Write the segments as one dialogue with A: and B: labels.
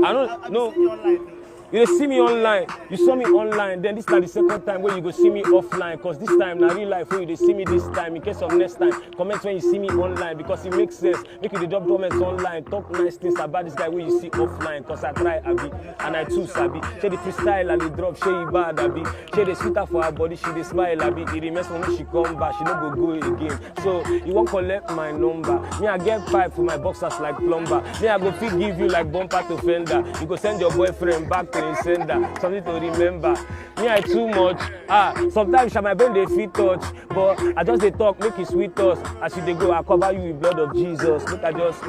A: I don't know. You see me online, you saw me online, then this time the second time where you go see me offline, cause this time na real life where you see me this time, in case of next time, comment when you see me online, because it makes sense, make you drop comments online, talk nice things about this guy where you see offline, cause I try Abi, and I too Sabi, she the freestyle and the drop, she bad Abi, she the sweeter for her body, she the smile Abi, it remains when she come back, she no go again, so you won't collect my number, me I get pipe for my boxers like plumber, me I go fit give you like bumper to fender, you go send your boyfriend back to sender, something to remember. Me I too much. Sometimes my brain they fit touch, but I just they talk, make it sweet us. As you they go, I cover you with blood of Jesus. Look, I just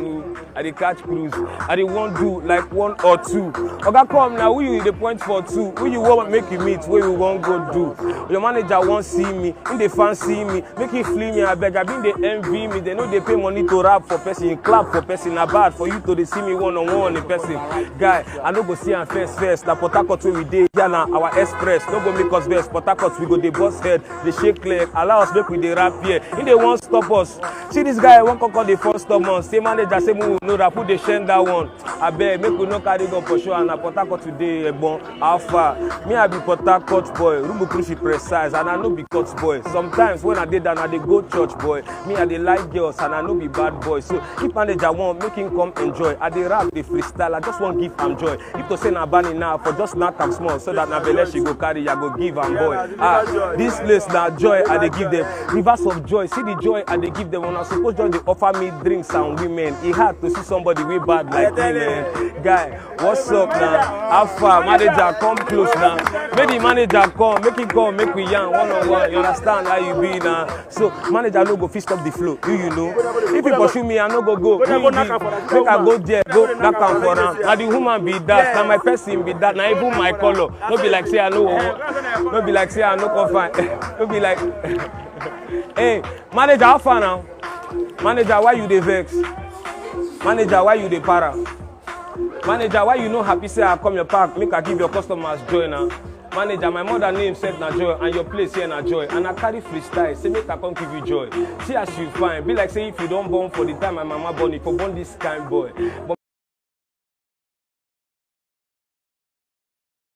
A: I they catch cruise. I they won't do like 1 or 2. Okay, come now. Who you the point for 2? Who you want make you meet? Where you won't go do? Your manager won't see me. In they fancy me, make it flee me. I beg. I been they envy me. They know they pay money to rap for person, you clap for person. I bad for you to they see me one-on-one in person. Guy, I no go see am first. Na Port Harcourt we dey here na our express. No go make us vex. Port Harcourt we go dey bust head, dey shake leg. Allow us make we dey rap here. If they won't stop us, see this guy won't come the first stop us. Say manager say we no rap, put the shend that one. I beg make we no carry gun for sure. And na Port Harcourt today, bon. How far? Me I be Port Harcourt boy, Rumbu Krushi precise, and I no be cut boy. Sometimes when I dey down, I dey go church boy. Me I dey like girls and I no be bad boy. So if manager want, make him come enjoy. I dey rap, dey freestyle. I just want give am joy. If to say na banning now, for just knock am small, so that na belle she go carry, I go give am boy. This place na joy I dey give them. Rivers of joy, see the joy I dey give them. When I suppose just dey offer me drinks and women, it hard to see somebody way bad like me, man. Guy, what's up now? How far? Manager, come close now. Make the manager come, make him come, make we yarn one-on-one. You understand how you be now? So manager no go fit stop the flow. You know. If you pursue me, I no go. Make I go there, go back and for now. Now the woman be that, now my person be that, now even my color. No be like say I know. No be like say I no confine. No be like. Hey, manager, how far now? Manager, why you dey vex? Manager, why you dey para? Manager, why you no happy say I come your park, make I give your customers joy now? Manager, my mother name said na joy, and your place here na joy, and I carry freestyle, say make I come give you joy. See as you fine, be like say if you don't born for the time my mama born, if you born this kind boy. But